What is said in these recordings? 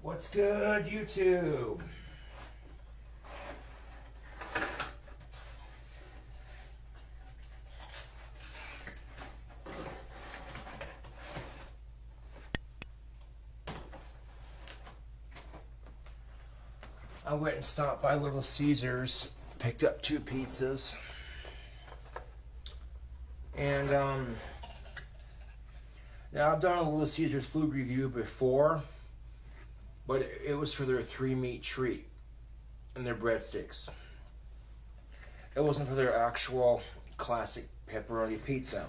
What's good, YouTube? I went and stopped by Little Caesars, picked up 2 pizzas, and now I've done a Little Caesars food review before, but it was for their 3-meat treat and their breadsticks. It wasn't for their actual classic pepperoni pizza.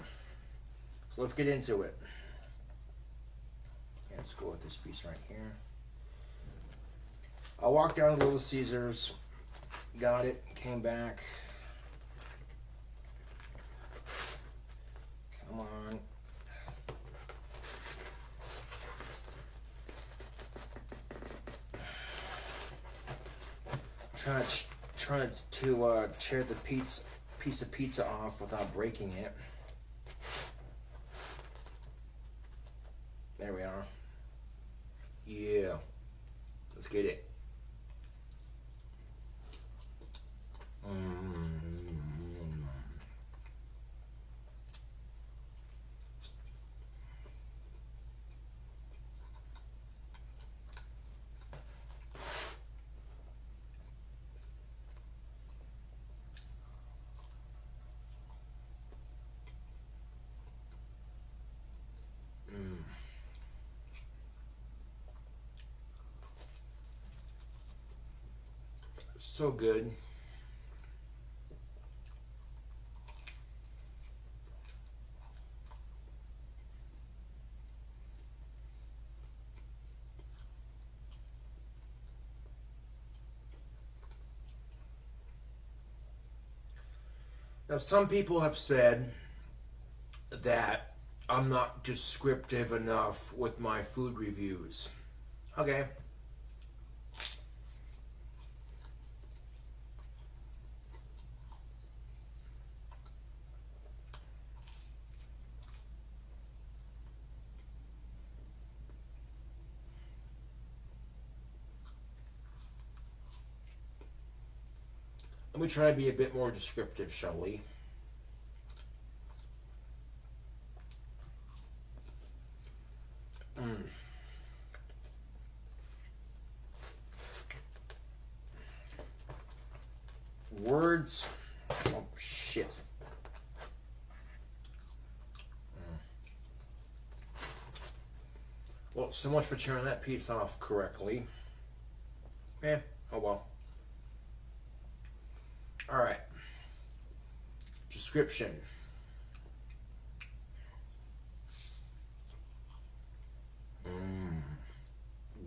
So let's get into it. Let's go with this piece right here. I walked down to Little Caesars, got it, came back. Come on. Trying to tear the piece of pizza off without breaking it. There we are. Yeah. Let's get it. So good. Now, some people have said that I'm not descriptive enough with my food reviews. Okay. Let me try to be a bit more descriptive, shall we? Words. Oh, shit. Well, so much for tearing that piece off correctly. Oh well. Alright. Description.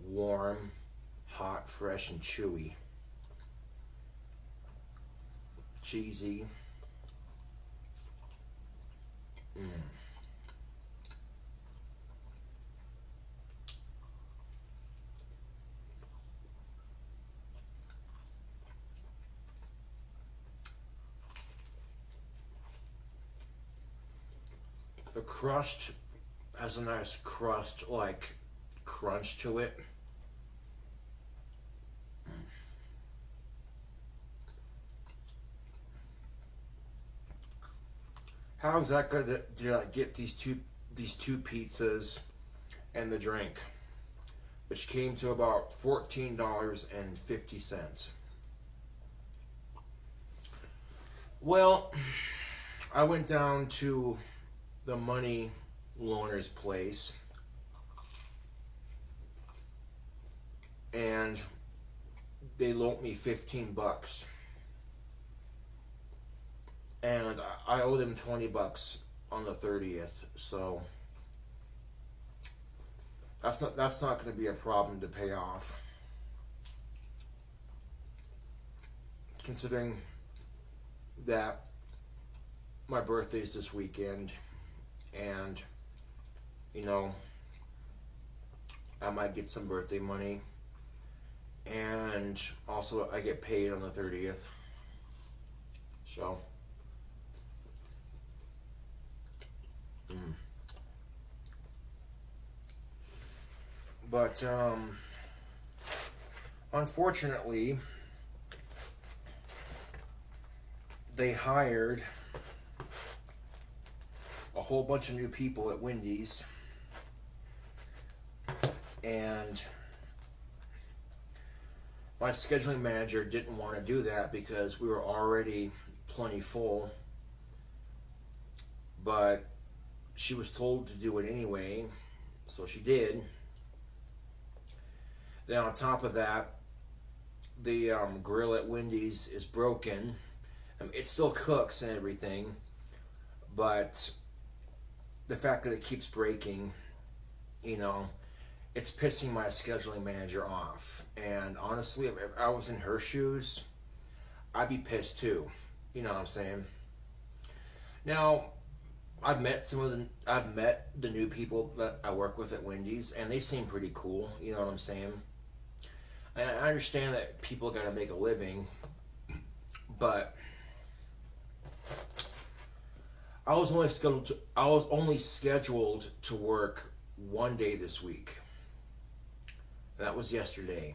Warm, hot, fresh, and chewy. Cheesy. The crust has a nice crust-like crunch to it. How exactly did I get these two pizzas and the drink, which came to about $14.50? Well, I went down to the money loaner's place, and they loaned me $15. And I owe them $20 on the 30th, so that's not going to be a problem to pay off, considering that my birthday's this weekend, and you know, I might get some birthday money, and also I get paid on the 30th, so. But Unfortunately, they hired a whole bunch of new people at Wendy's, and my scheduling manager didn't want to do that because we were already plenty full, but she was told to do it anyway, so she did. Then on top of that, the grill at Wendy's is broken. It still cooks and everything, but the fact that it keeps breaking, you know, it's pissing my scheduling manager off. And honestly, if I was in her shoes, I'd be pissed too. You know what I'm saying? Now, I've met the new people that I work with at Wendy's, and they seem pretty cool. You know what I'm saying? And I understand that people gotta make a living, but I was only scheduled to work one day this week. That was yesterday.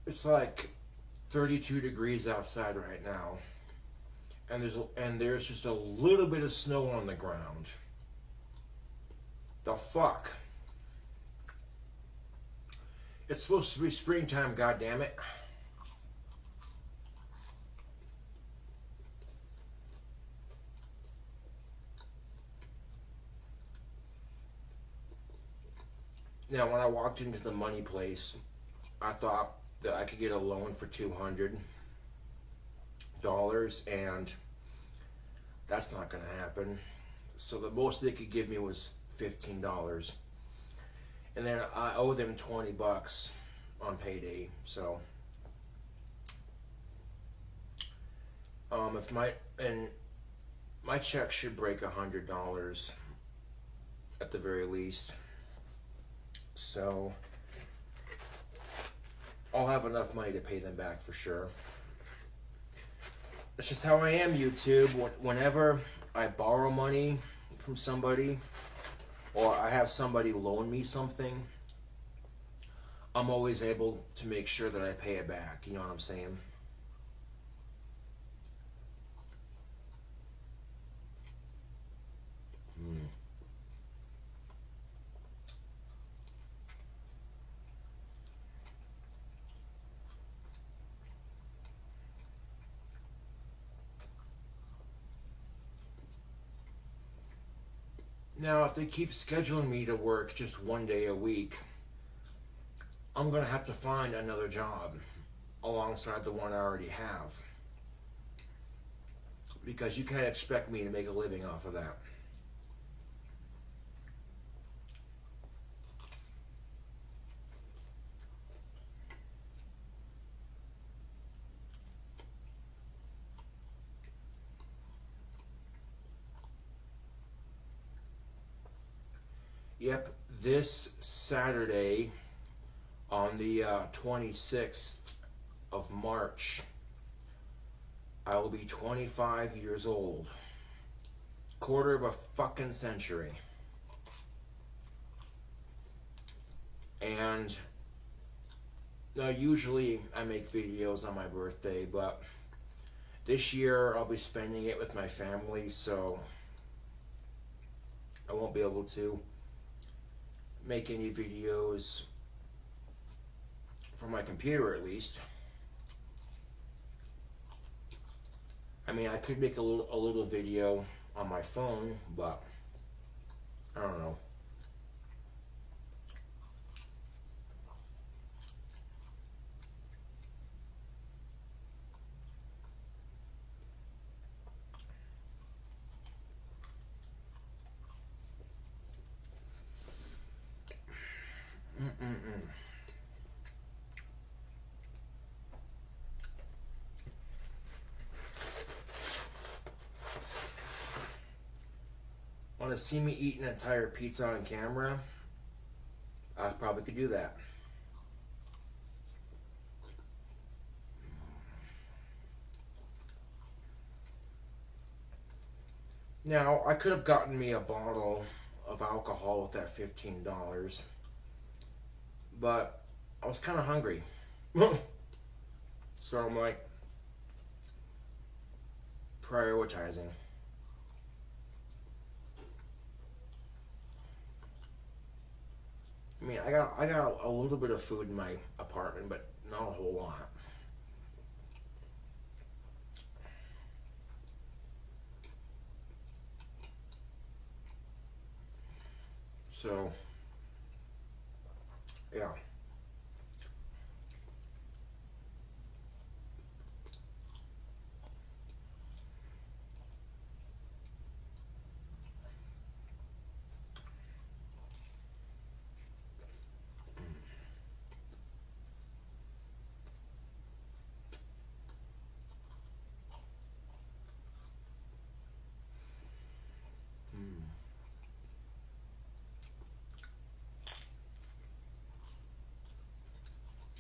It's like 32 degrees outside right now, and there's just a little bit of snow on the ground. The fuck? It's supposed to be springtime, goddammit. Now, when I walked into the money place, I thought that I could get a loan for $200, and that's not going to happen. So the most they could give me was $15, and then I owe them $20 on payday. So if my check should break $100 at the very least. So I'll have enough money to pay them back for sure. That's just how I am, YouTube. Whenever I borrow money from somebody, or I have somebody loan me something, I'm always able to make sure that I pay it back. You know what I'm saying? Now, if they keep scheduling me to work just one day a week, I'm going to have to find another job alongside the one I already have. Because you can't expect me to make a living off of that. Yep, this Saturday on the 26th of March, I will be 25 years old. Quarter of a fucking century. And now usually I make videos on my birthday, but this year I'll be spending it with my family, so I won't be able to make any videos from my computer, at least. I mean, I could make a little video on my phone, but I don't know. to see me eat an entire pizza on camera, I probably could do that. Now, I could have gotten me a bottle of alcohol with that $15, but I was kind of hungry. So I'm like, prioritizing. I mean, I got a little bit of food in my apartment, but not a whole lot. So, yeah.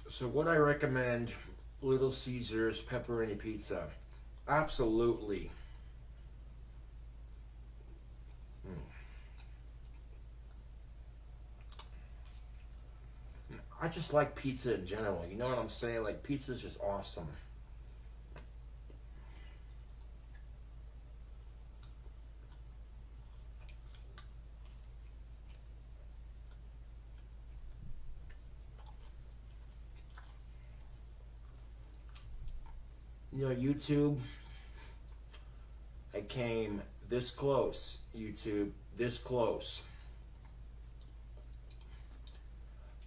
So would I recommend Little Caesars pepperoni pizza? Absolutely. I just like pizza in general. You know what I'm saying? Like, pizza is just awesome. You know, YouTube, I came this close. YouTube, this close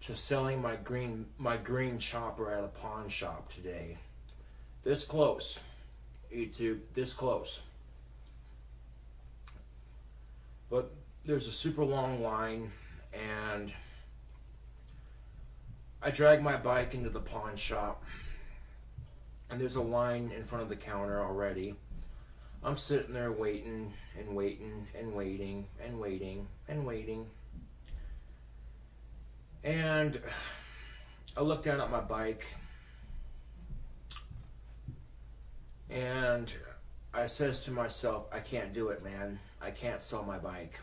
to selling my green chopper at a pawn shop today. This close. YouTube, this close. But there's a super long line, and I dragged my bike into the pawn shop, and there's a line in front of the counter already. I'm sitting there waiting and waiting and waiting and waiting and waiting. And I look down at my bike, and I says to myself, I can't do it, man. I can't sell my bike.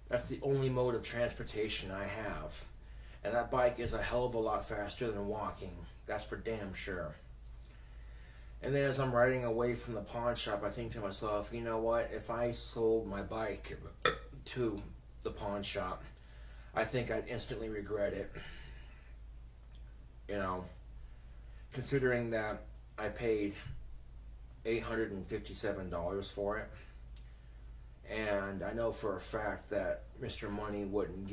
That's the only mode of transportation I have. And that bike is a hell of a lot faster than walking. That's for damn sure. And then as I'm riding away from the pawn shop, I think to myself, you know what? If I sold my bike to the pawn shop, I think I'd instantly regret it. You know, considering that I paid $857 for it. And I know for a fact that Mr. Money wasn't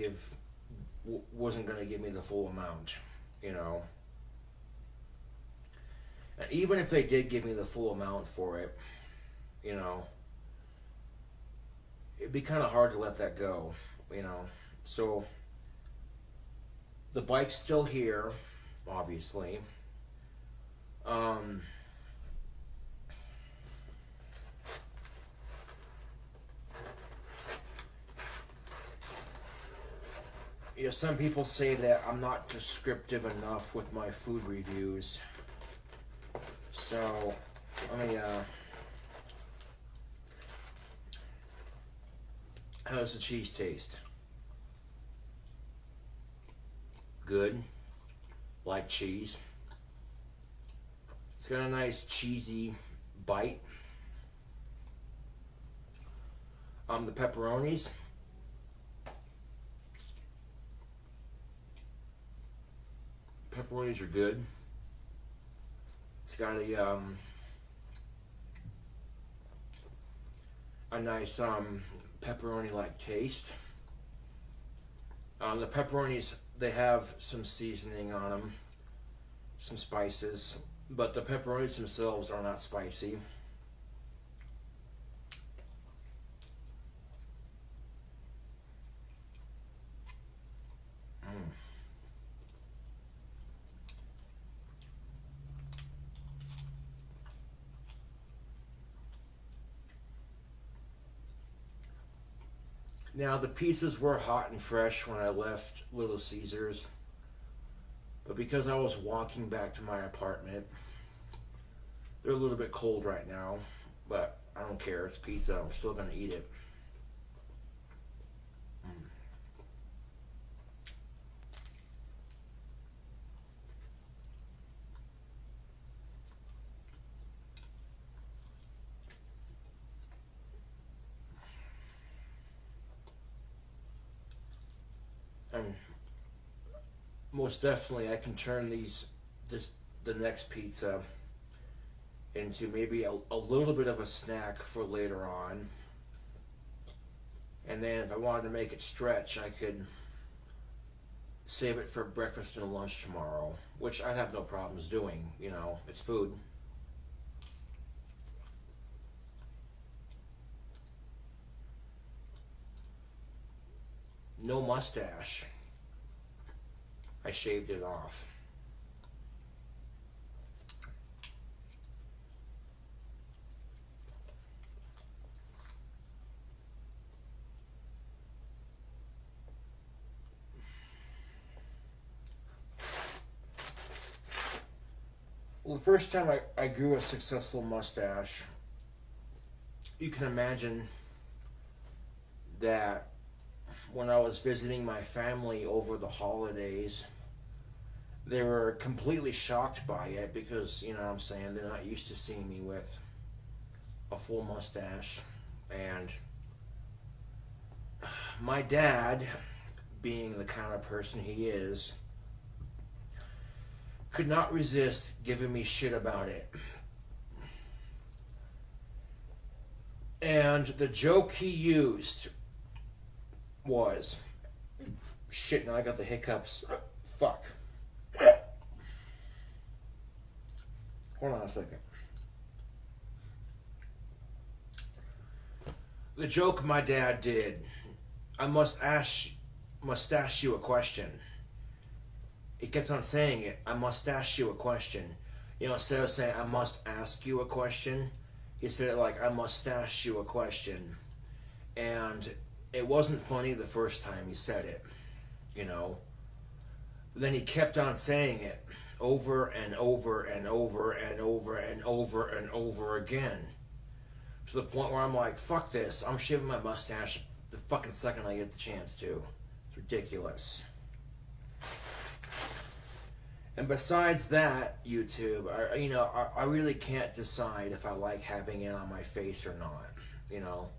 going to give me the full amount, you know. And even if they did give me the full amount for it, you know, it'd be kind of hard to let that go, you know. So the bike's still here, obviously. You know, some people say that I'm not descriptive enough with my food reviews. So, let me, how does the cheese taste? Good. Like cheese. It's got a nice cheesy bite. The pepperonis. Pepperonis are good. It's got a nice pepperoni-like taste. The pepperonis, they have some seasoning on them, some spices, but the pepperonis themselves are not spicy. Now, the pizzas were hot and fresh when I left Little Caesars, but because I was walking back to my apartment, they're a little bit cold right now, but I don't care. It's pizza. I'm still going to eat it. And most definitely, I can turn the next pizza into maybe a little bit of a snack for later on. And then if I wanted to make it stretch, I could save it for breakfast and lunch tomorrow, which I'd have no problems doing. You know, it's food. No mustache. I shaved it off. Well, the first time I grew a successful mustache, you can imagine that when I was visiting my family over the holidays, they were completely shocked by it because, you know what I'm saying, they're not used to seeing me with a full mustache. And my dad, being the kind of person he is, could not resist giving me shit about it. And the joke he used was, shit, now I got the hiccups. Fuck. Hold on a second. The joke my dad did, I must ask you a question. He kept on saying it, I must ask you a question. You know, instead of saying, I must ask you a question, he said it like, I must ask you a question. And it wasn't funny the first time he said it, you know. Then he kept on saying it over and over and over and over and over and over again. To the point where I'm like, fuck this, I'm shaving my mustache the fucking second I get the chance to. It's ridiculous. And besides that, YouTube, I really can't decide if I like having it on my face or not, you know.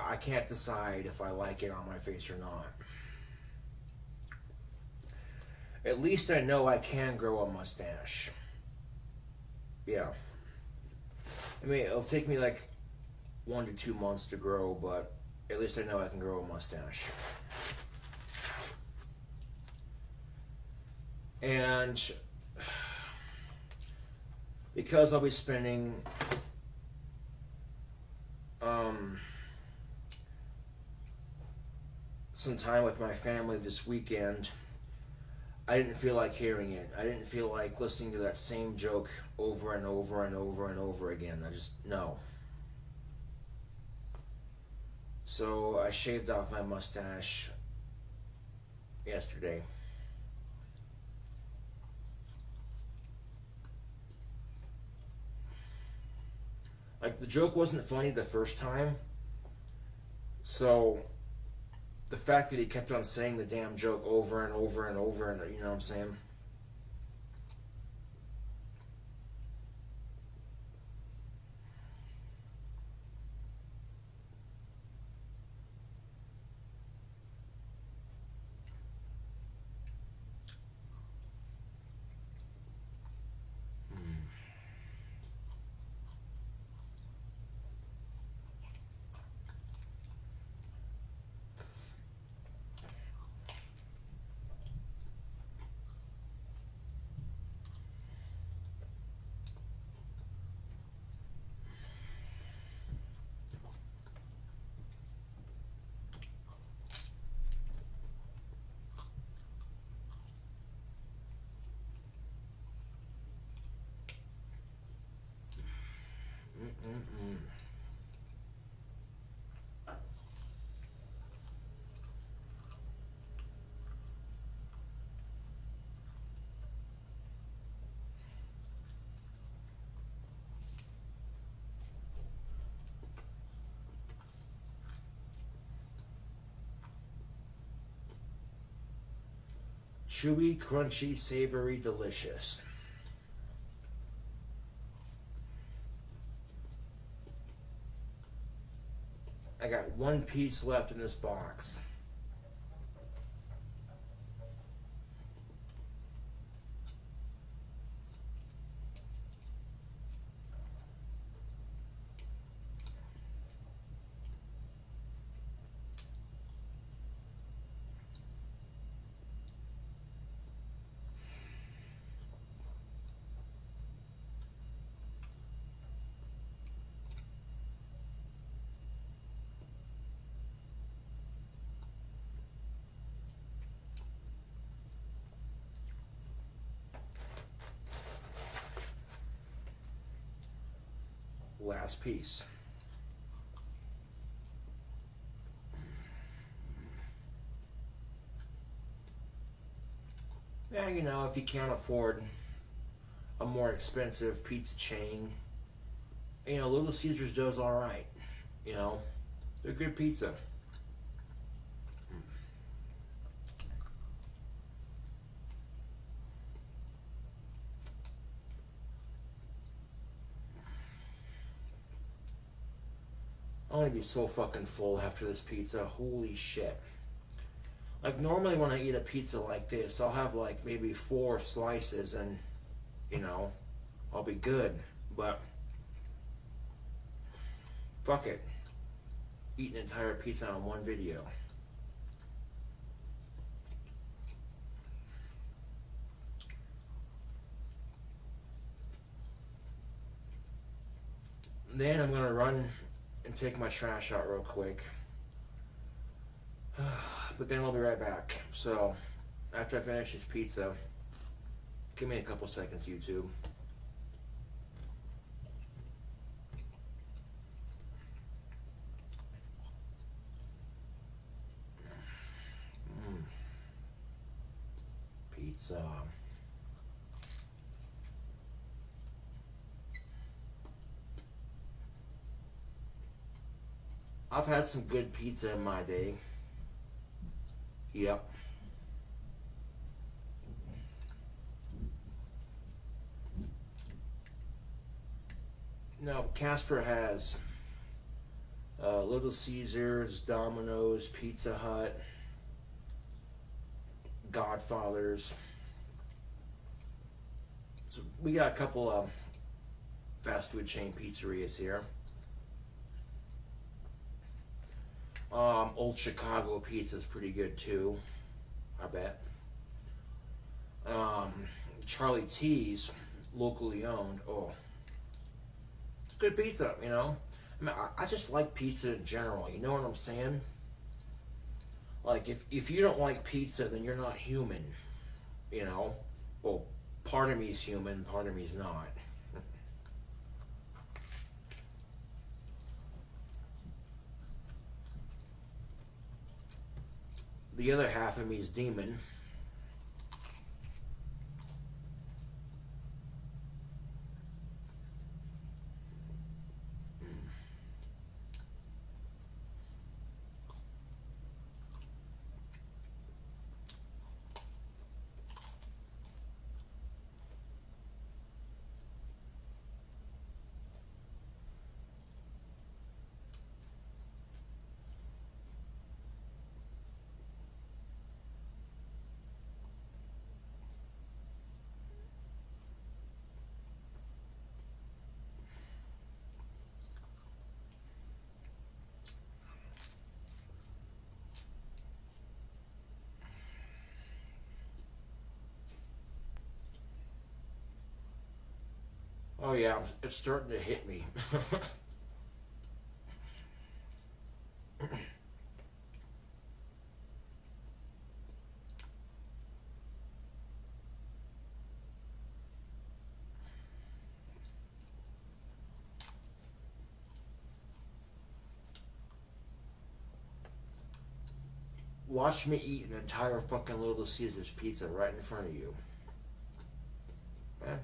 I can't decide if I like it on my face or not. At least I know I can grow a mustache. Yeah. I mean, it'll take me like 1 to 2 months to grow, but at least I know I can grow a mustache. And because I'll be spending some time with my family this weekend, I didn't feel like hearing it. I didn't feel like listening to that same joke over and over and over and over again. No. So I shaved off my mustache yesterday. Like, the joke wasn't funny the first time, so the fact that he kept on saying the damn joke over and over and over, and you know what I'm saying? Chewy, crunchy, savory, delicious. I got one piece left in this box. Last piece. Yeah, you know, if you can't afford a more expensive pizza chain, you know, Little Caesars does all right. You know, they're good pizza. I'm gonna be so fucking full after this pizza. Holy shit. Like, normally when I eat a pizza like this, I'll have like maybe 4 slices and, you know, I'll be good. But, fuck it. Eat an entire pizza on one video. Then I'm gonna run and take my trash out real quick. But then I'll be right back. So, after I finish this pizza, give me a couple seconds, YouTube. Pizza. I've had some good pizza in my day. Yep. Now, Casper has Little Caesars, Domino's, Pizza Hut, Godfather's. So we got a couple of fast food chain pizzerias here. Old Chicago pizza is pretty good too, I bet. Charlie T's, locally owned. Oh, it's good pizza, you know. I mean, I just like pizza in general. You know what I'm saying? Like, if you don't like pizza, then you're not human. You know. Well, part of me is human, part of me is not. The other half of me is demon. Oh yeah, it's starting to hit me. Watch me eat an entire fucking Little Caesars pizza right in front of you. Man.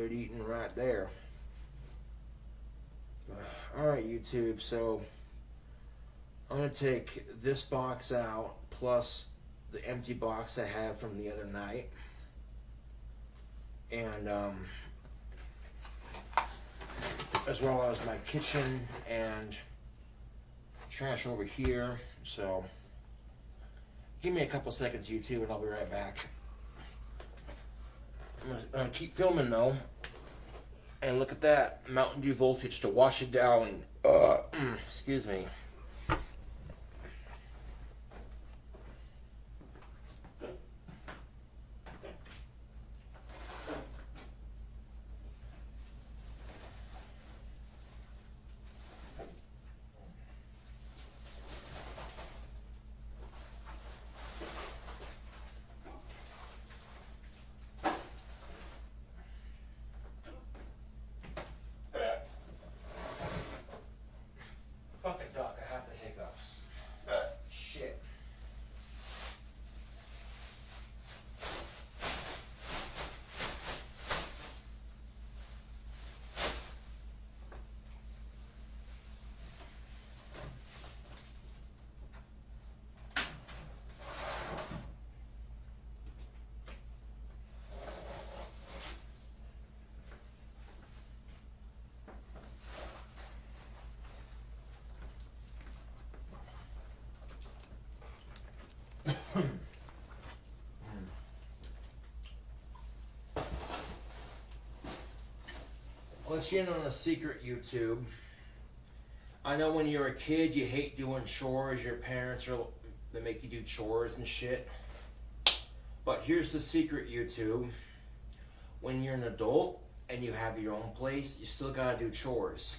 good eating right there. Alright, YouTube, so I'm going to take this box out plus the empty box I have from the other night. And as well as my kitchen and trash over here. So give me a couple seconds, YouTube, and I'll be right back. I'm gonna keep filming though. And look at that, Mountain Dew voltage to wash it down. Excuse me. Fucking duck, I have the hiccups. Shit. Let you in on a secret, YouTube. I know when you're a kid, you hate doing chores. Your parents they make you do chores and shit. But here's the secret, YouTube. When you're an adult and you have your own place, you still gotta do chores.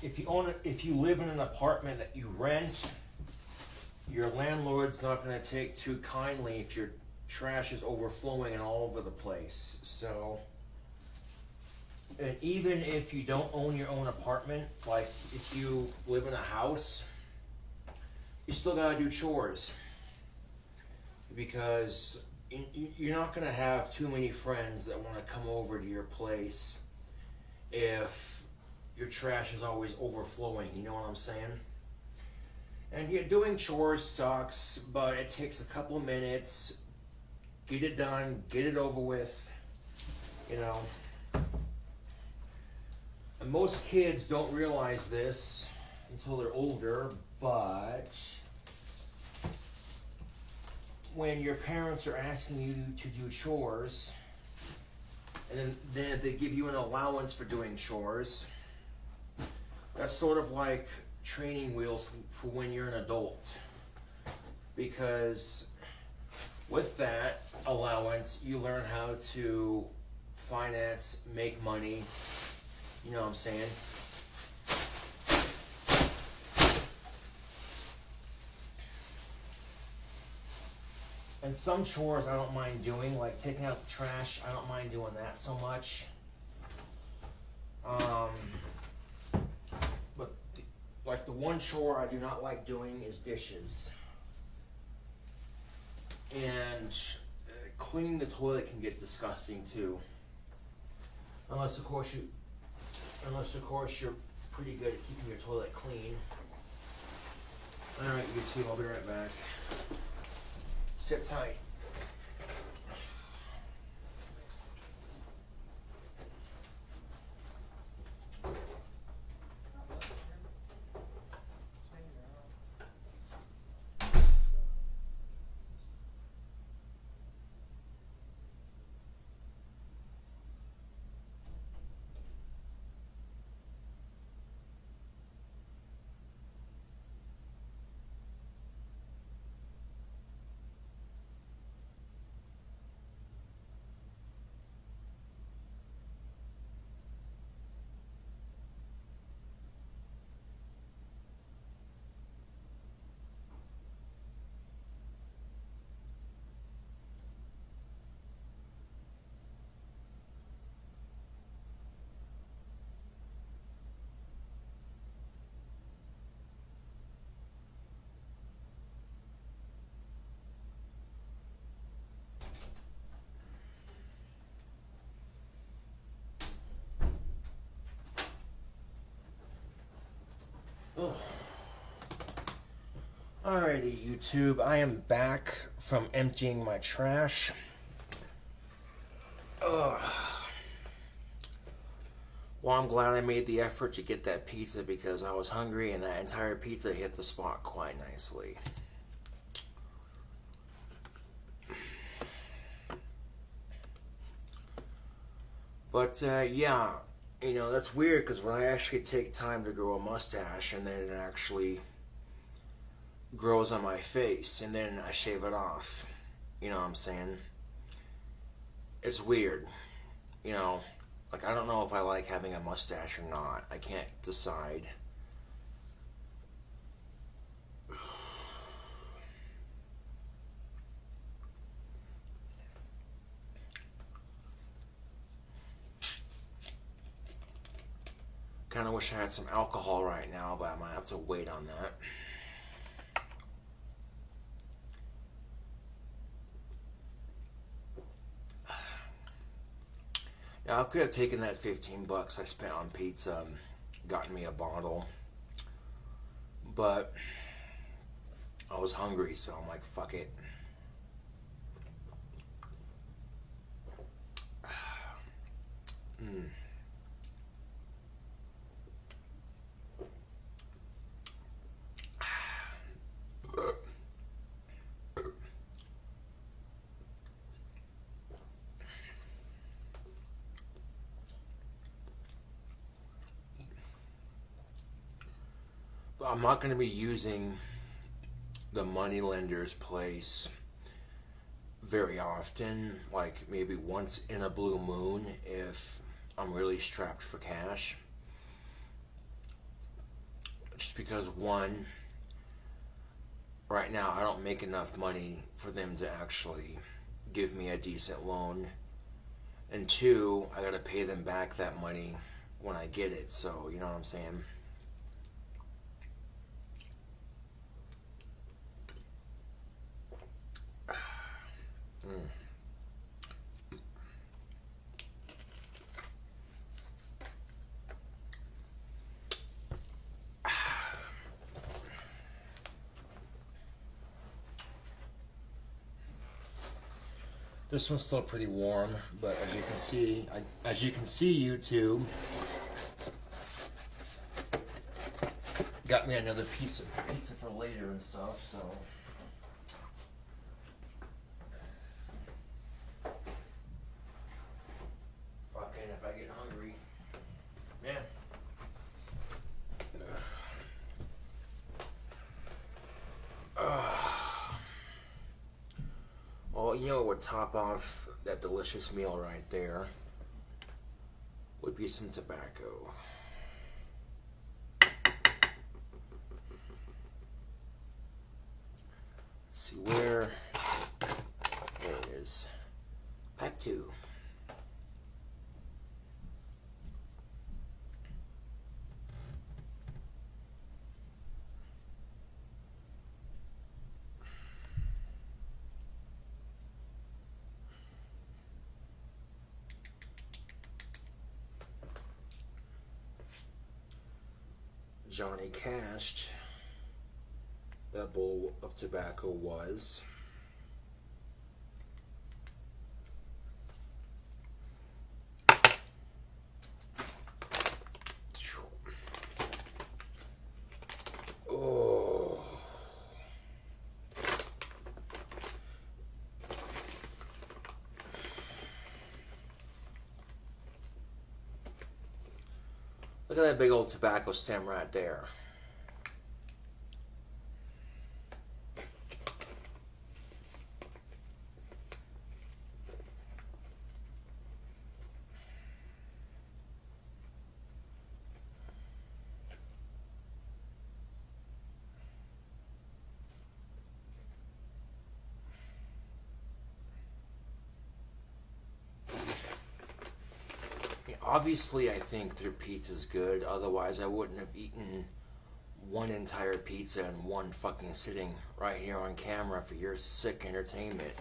If you live in an apartment that you rent, your landlord's not going to take too kindly if your trash is overflowing and all over the place. So, and even if you don't own your own apartment, like if you live in a house, you still got to do chores. Because you're not going to have too many friends that want to come over to your place if your trash is always overflowing. You know what I'm saying? And yeah, doing chores sucks, but it takes a couple of minutes. Get it done, get it over with, you know. And most kids don't realize this until they're older, but when your parents are asking you to do chores, and then they give you an allowance for doing chores, that's sort of like training wheels for when you're an adult, because with that allowance you learn how to finance, make money, you know what I'm saying? And some chores I don't mind doing, like taking out the trash. I don't mind doing that so much. But like the one chore I do not like doing is dishes. And cleaning the toilet can get disgusting too. Unless of course you're pretty good at keeping your toilet clean. Alright, YouTube, I'll be right back. Sit tight. Ugh. Alrighty, YouTube, I am back from emptying my trash. Ugh. Well, I'm glad I made the effort to get that pizza because I was hungry and that entire pizza hit the spot quite nicely. But, yeah, you know, that's weird because when I actually take time to grow a mustache and then it actually grows on my face and then I shave it off, you know what I'm saying? It's weird, you know, like I don't know if I like having a mustache or not. I can't decide. Kind of wish I had some alcohol right now, but I might have to wait on that. Now, I could have taken that 15 bucks I spent on pizza and gotten me a bottle, but I was hungry, so I'm like, fuck it. Mm. But I'm not going to be using the moneylender's place very often, like maybe once in a blue moon if I'm really strapped for cash. Just because, one, right now I don't make enough money for them to actually give me a decent loan, and two, I gotta pay them back that money when I get it, so you know what I'm saying. Mm. This one's still pretty warm, but as you can see, YouTube, got me another pizza for later and stuff. So, fucking, if I get hungry, man. Well, you know what would top off that delicious meal right there would be some tobacco. Let's see where. There it is. Pack 2. Johnny cashed that bowl of tobacco was oh. Look at that big old tobacco stem right there. Obviously, I think their pizza's good. Otherwise, I wouldn't have eaten one entire pizza in one fucking sitting right here on camera for your sick entertainment.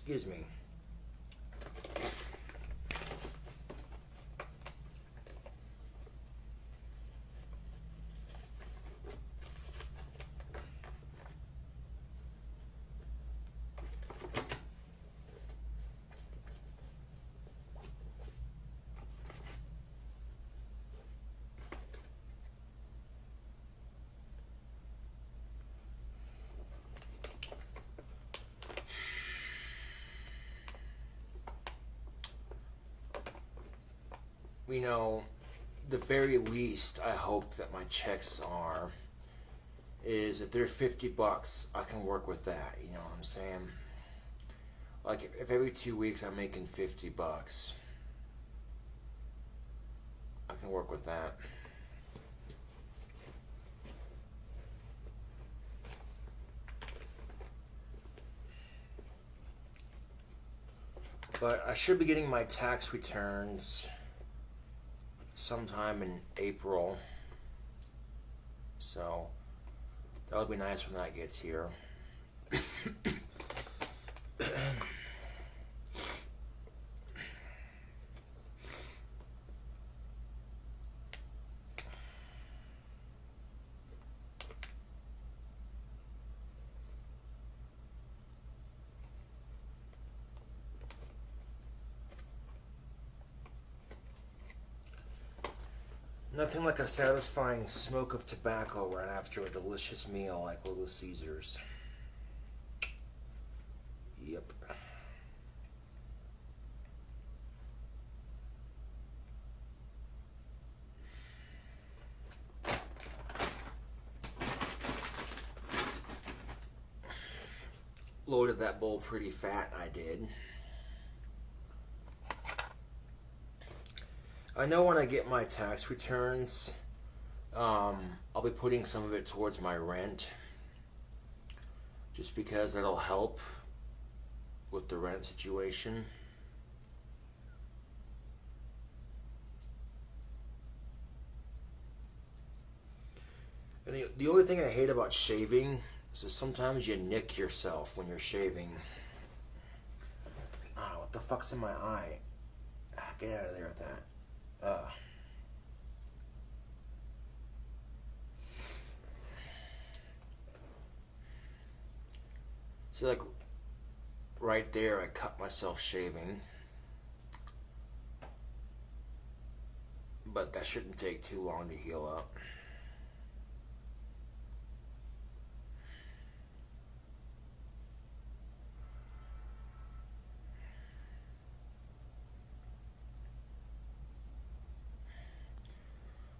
Excuse me. You know, the very least I hope that my checks are is if they're $50, I can work with that. You know what I'm saying? Like if every 2 weeks I'm making $50, I can work with that. But I should be getting my tax returns sometime in April, so that'll be nice when that gets here. Nothing like a satisfying smoke of tobacco right after a delicious meal like Little Caesars. Yep. Loaded that bowl pretty fat, I did. I know when I get my tax returns, I'll be putting some of it towards my rent, just because that'll help with the rent situation. And the only thing I hate about shaving is that sometimes you nick yourself when you're shaving. Ah, what the fuck's in my eye? Ah, get out of there with that. See, like right there, I cut myself shaving, but that shouldn't take too long to heal up.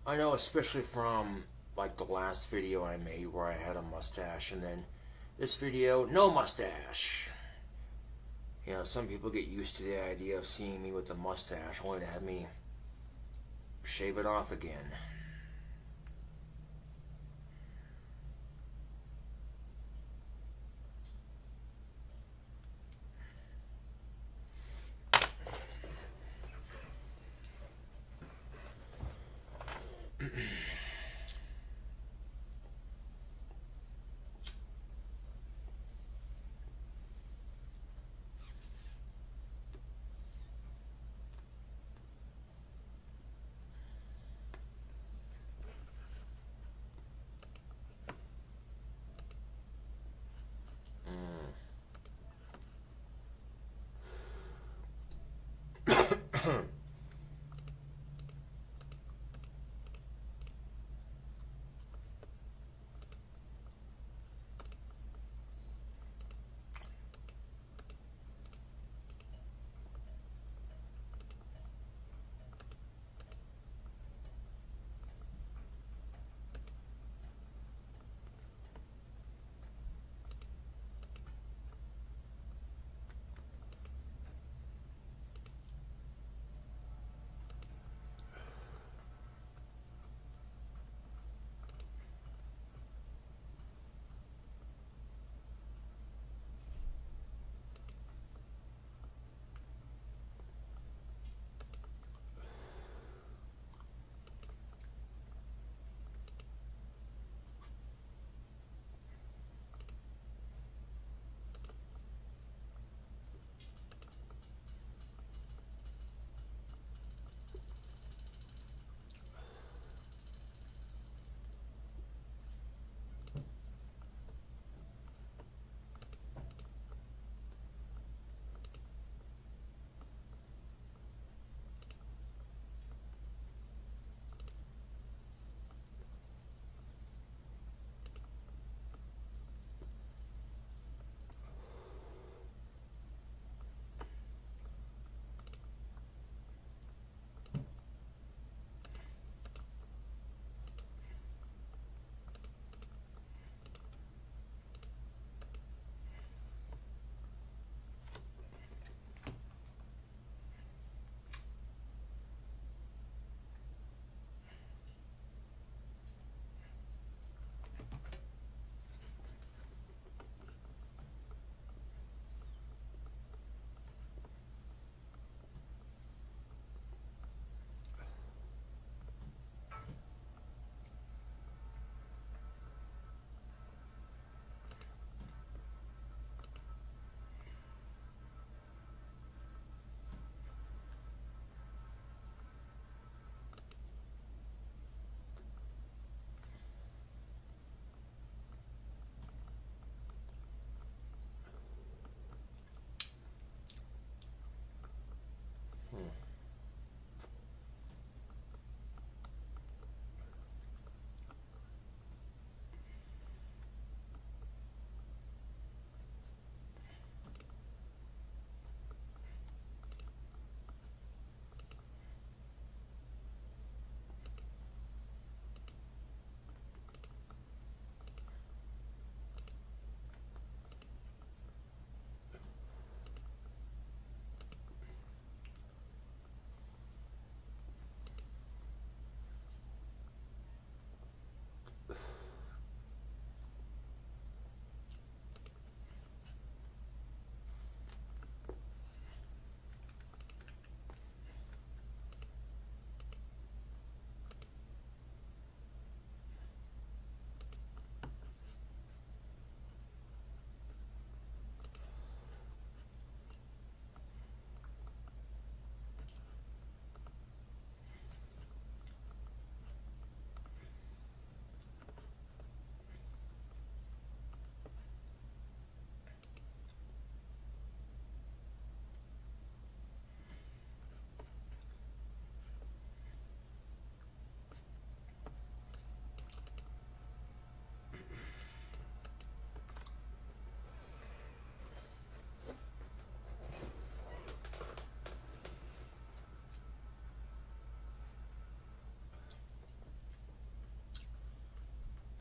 I know, especially from like the last video I made where I had a mustache, and then this video, no mustache. You know, some people get used to the idea of seeing me with a mustache only to have me shave it off again.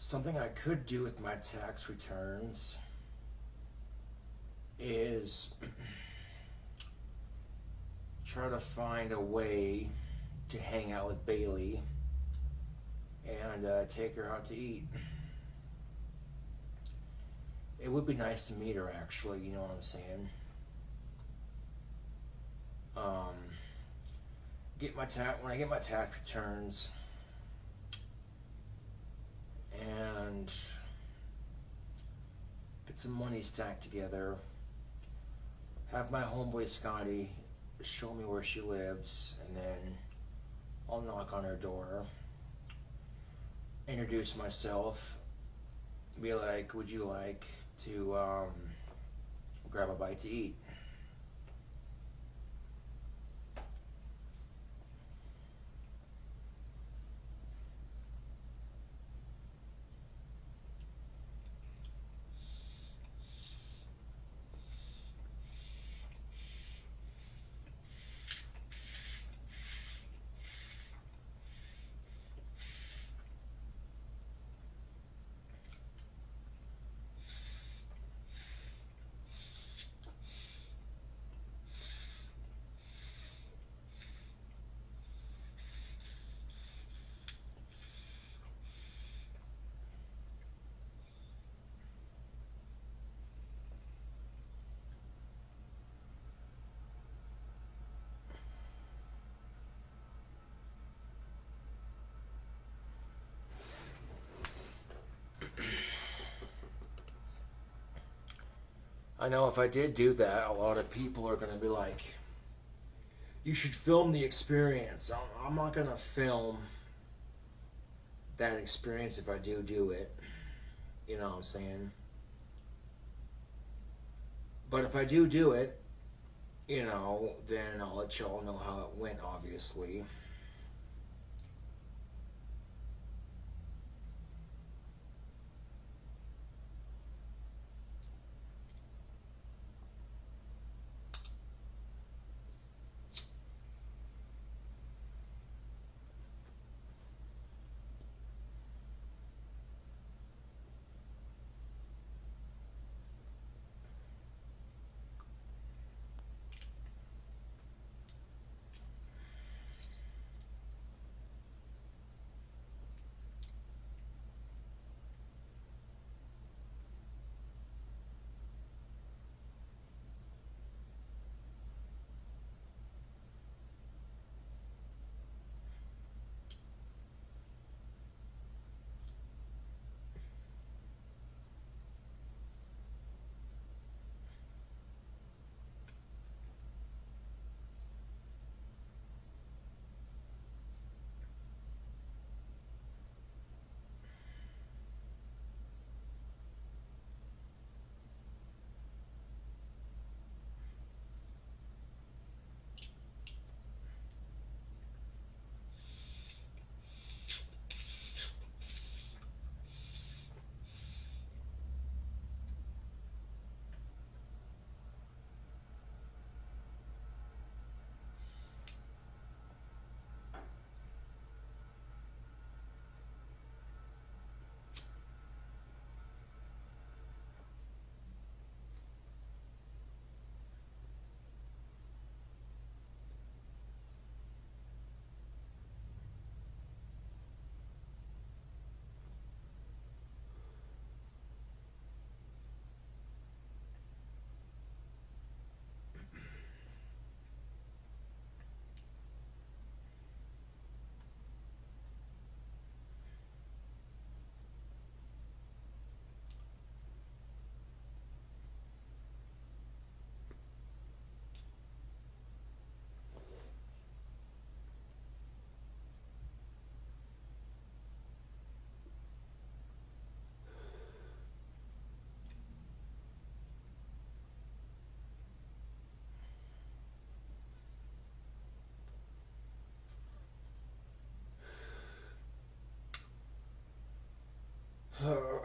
Something I could do with my tax returns is try to find a way to hang out with Bailey and take her out to eat. It would be nice to meet her, actually, you know what I'm saying? When I get my tax returns and get some money stacked together, have my homeboy Scotty show me where she lives, and then I'll knock on her door, introduce myself, be like, would you like to grab a bite to eat? I know if I did do that, a lot of people are going to be like, you should film the experience. I'm not going to film that experience if I do it. You know what I'm saying? But if I do it, you know, then I'll let y'all know how it went, obviously.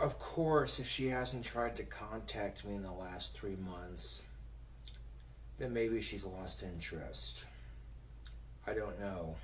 Of course, if she hasn't tried to contact me in the last 3 months, then maybe she's lost interest. I don't know.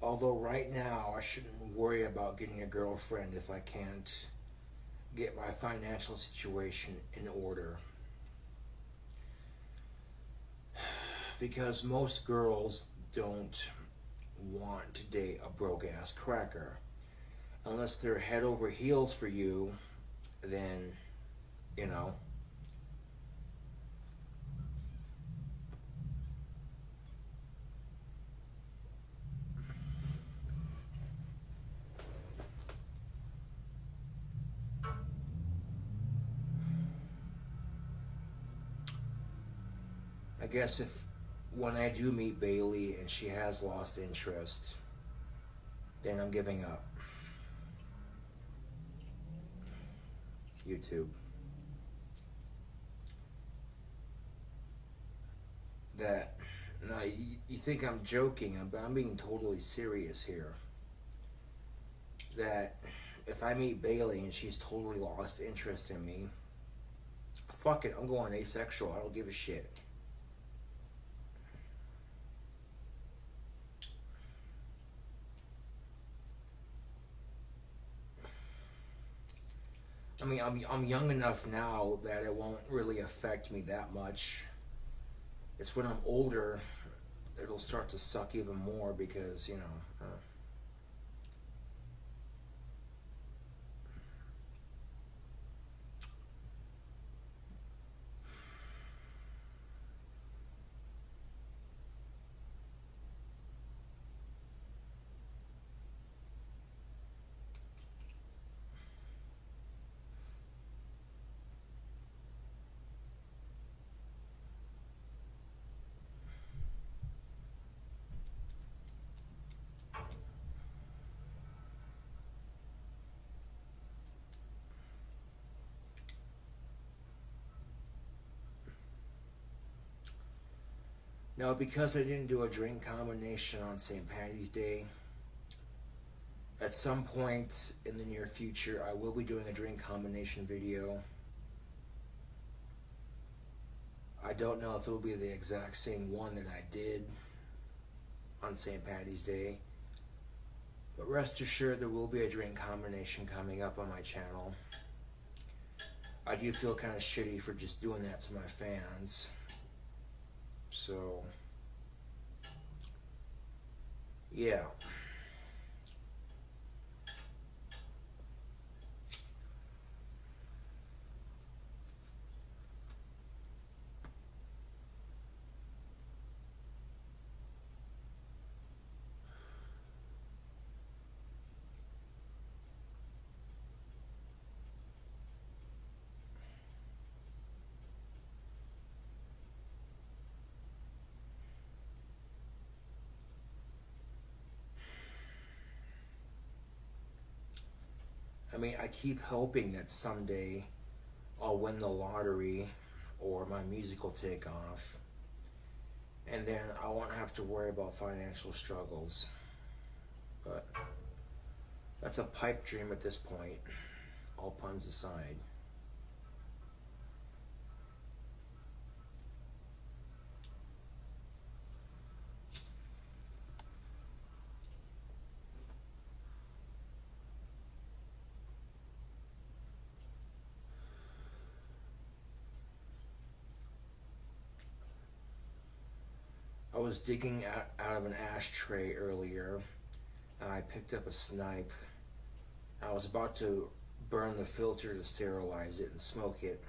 Although right now I shouldn't worry about getting a girlfriend if I can't get my financial situation in order. Because most girls don't want to date a broke ass cracker. Unless they're head over heels for you, then, you know. I guess if when I do meet Bailey and she has lost interest, then I'm giving up. YouTube. That, no, you think I'm joking, but I'm being totally serious here. That if I meet Bailey and she's totally lost interest in me, fuck it, I'm going asexual. I don't give a shit. I mean, I'm young enough now that it won't really affect me that much. It's when I'm older, it'll start to suck even more because, you know. Now, because I didn't do a drink combination on St. Patty's Day, at some point in the near future, I will be doing a drink combination video. I don't know if it'll be the exact same one that I did on St. Patty's Day, but rest assured there will be a drink combination coming up on my channel. I do feel kind of shitty for just doing that to my fans. So, yeah. I mean, I keep hoping that someday I'll win the lottery or my music will take off, and then I won't have to worry about financial struggles. But that's a pipe dream at this point, all puns aside. I was digging out of an ashtray earlier, and I picked up a snipe. I was about to burn the filter to sterilize it and smoke it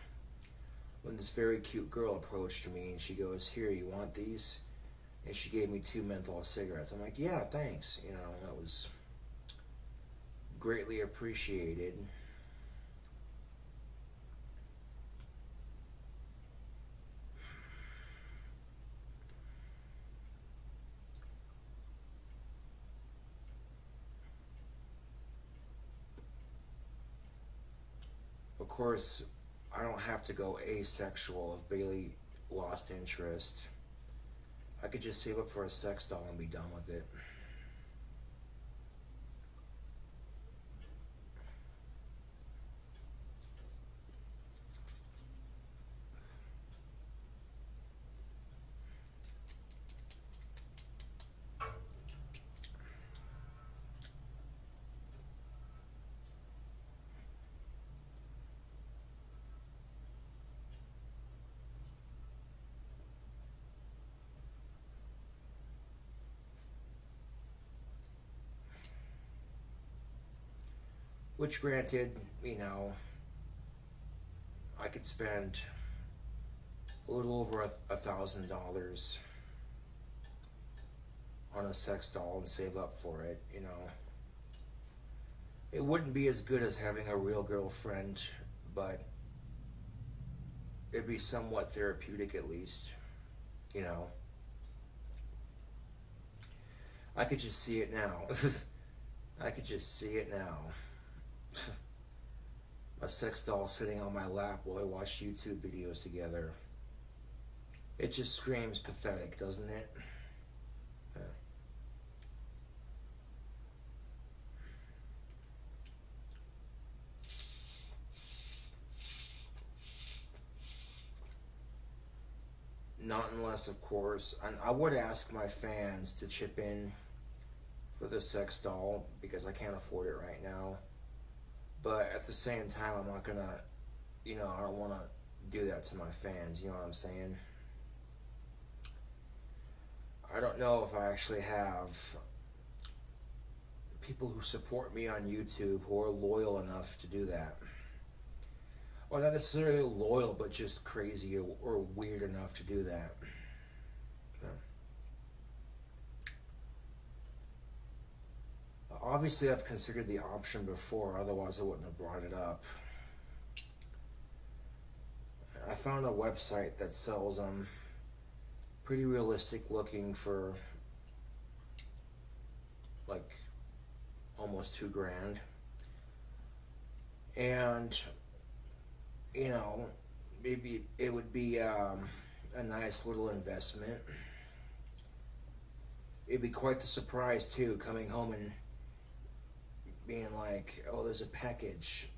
when this very cute girl approached me, and she goes, "Here, you want these?" And she gave me 2 menthol cigarettes. I'm like, "Yeah, thanks." You know, that was greatly appreciated. Of course, I don't have to go asexual if Bailey lost interest. I could just save up for a sex doll and be done with it. Which granted, you know, I could spend a little over $1,000 on a sex doll and save up for it, you know. It wouldn't be as good as having a real girlfriend, but it'd be somewhat therapeutic at least, you know. I could just see it now. I could just see it now. A sex doll sitting on my lap while I watch YouTube videos together. It just screams pathetic, doesn't it? Yeah. Not unless, of course, and I would ask my fans to chip in for the sex doll because I can't afford it right now. But at the same time, I'm not gonna, you know, I don't want to do that to my fans, you know what I'm saying? I don't know if I actually have people who support me on YouTube who are loyal enough to do that. Or not necessarily loyal, but just crazy or weird enough to do that. Yeah. Obviously, I've considered the option before, otherwise I wouldn't have brought it up. I found a website that sells them pretty realistic looking for like almost $2,000. And, you know, maybe it would be a nice little investment. It'd be quite the surprise too, coming home and being like, oh, there's a package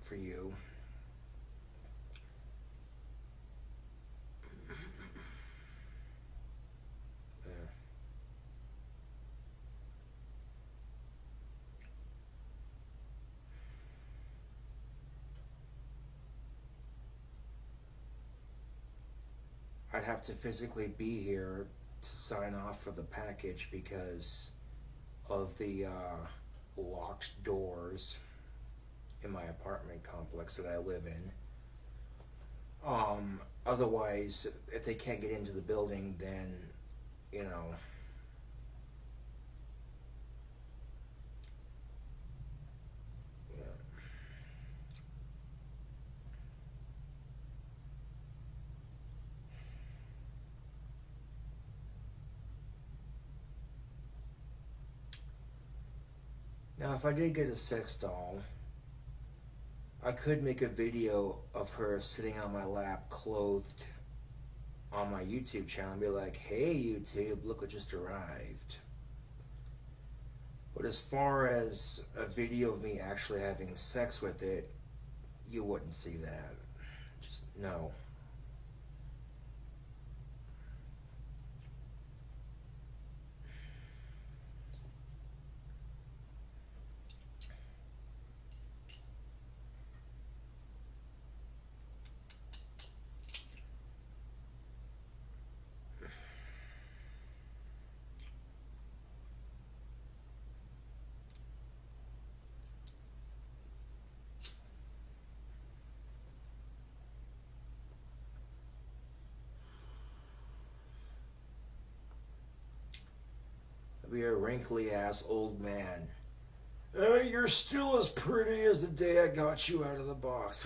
for you. I'd have to physically be here to sign off for the package because of the locked doors in my apartment complex that I live in. Otherwise, if they can't get into the building, then, you know, yeah. Now, if I did get a sex doll, I could make a video of her sitting on my lap clothed on my YouTube channel and be like, hey YouTube, look what just arrived. But as far as a video of me actually having sex with it, you wouldn't see that. Just no. I'd be a wrinkly ass old man. You're still as pretty as the day I got you out of the box.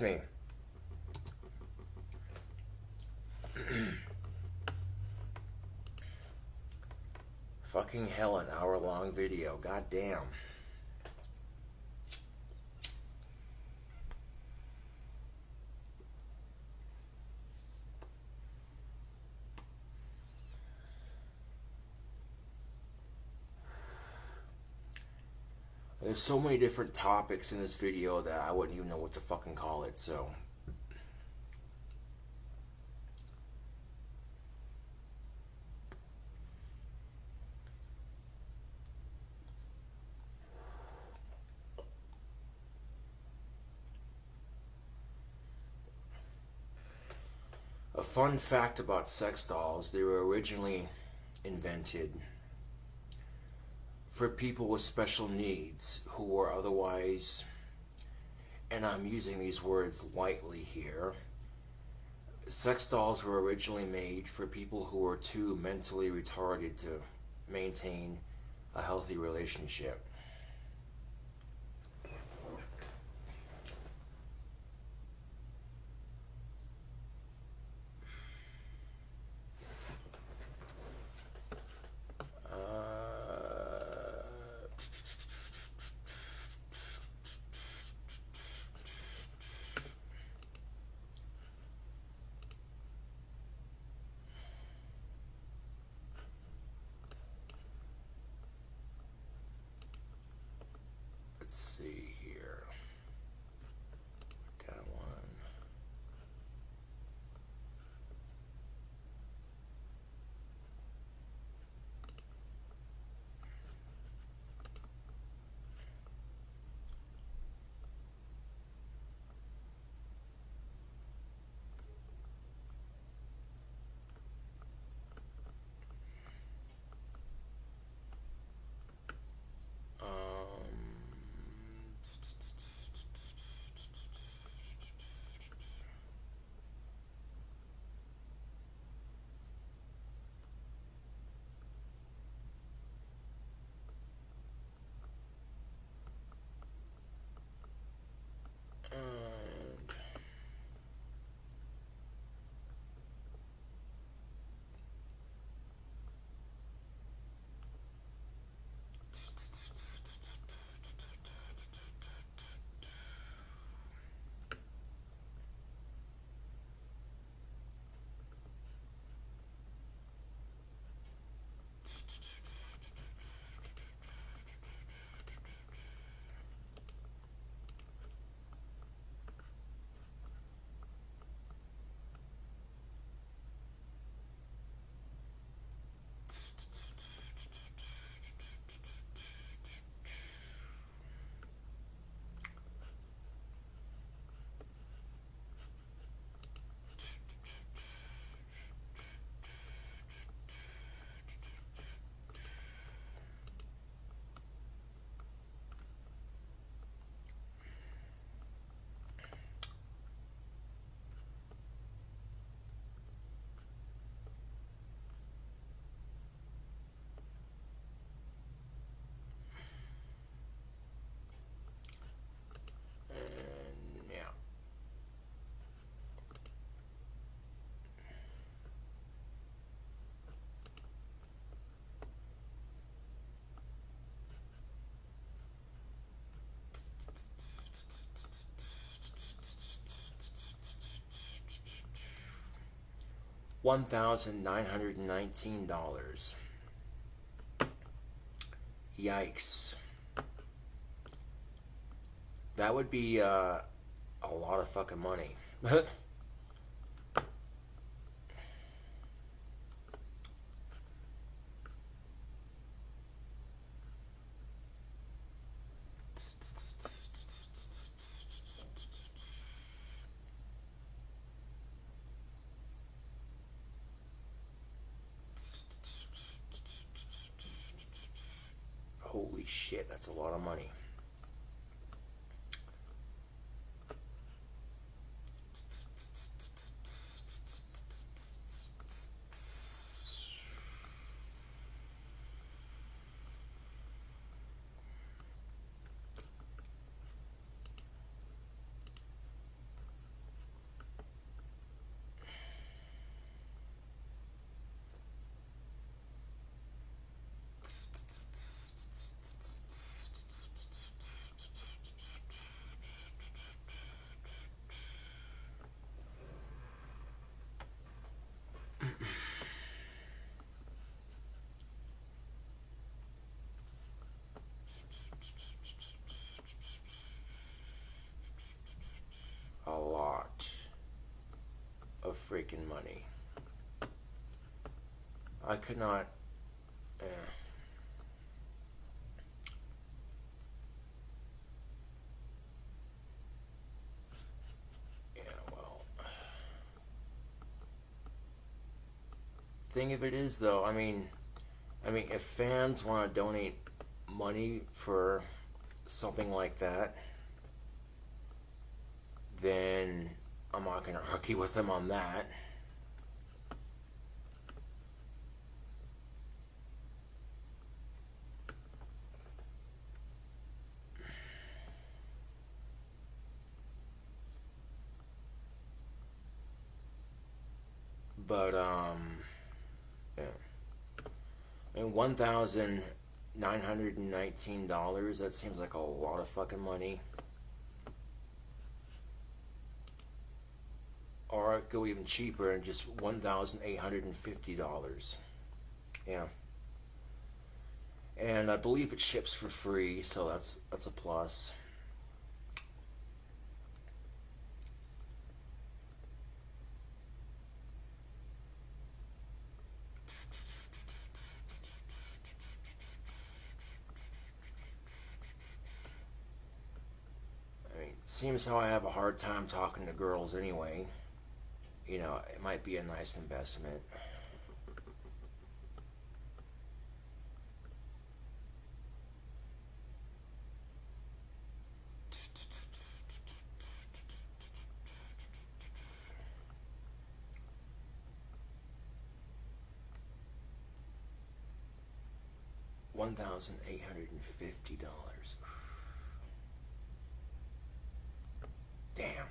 me. Fucking hell, an hour-long video. God damn. There's so many different topics in this video that I wouldn't even know what to fucking call it, so. A fun fact about sex dolls, they were originally invented for people with special needs who were otherwise, and I'm using these words lightly here, sex dolls were originally made for people who were too mentally retarded to maintain a healthy relationship. Let's see here. Got one. Yeah. $1,919. Yikes. That would be a lot of fucking money. Holy shit, that's a lot of money. freaking money. I could not. Yeah, well. Thing of it is, though, I mean, if fans want to donate money for something like that, then I'm not going to argue with them on that. But, yeah. And $1,919, that seems like a lot of fucking money. Or I could go even cheaper and just $1,850. Yeah. And I believe it ships for free, so that's a plus. Seems how I have a hard time talking to girls anyway. You know, it might be a nice investment. $1,850. Damn.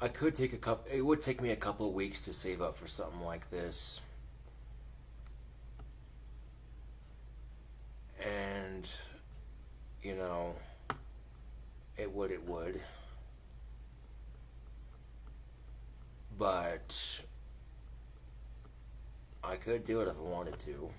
I could take it would take me a couple of weeks to save up for something like this. And, you know, it would. But I could do it if I wanted to.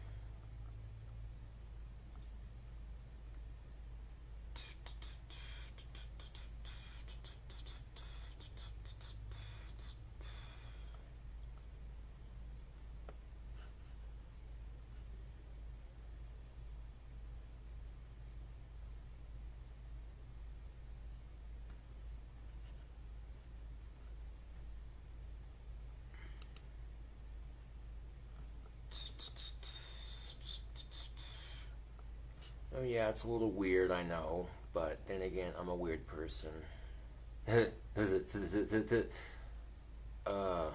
Oh yeah, it's a little weird, I know, but then again, I'm a weird person. uh,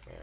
yeah.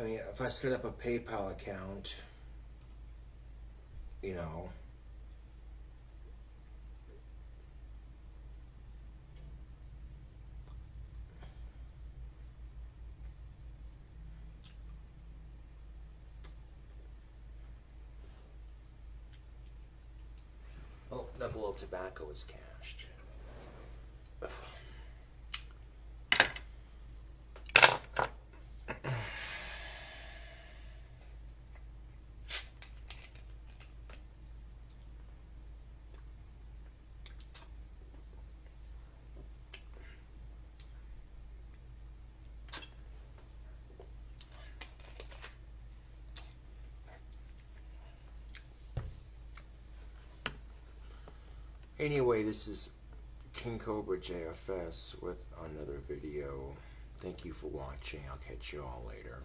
I mean, if I set up a PayPal account, you know, oh, that blow of tobacco is cashed. Anyway, this is KingCobraJFS with another video. Thank you for watching. I'll catch you all later.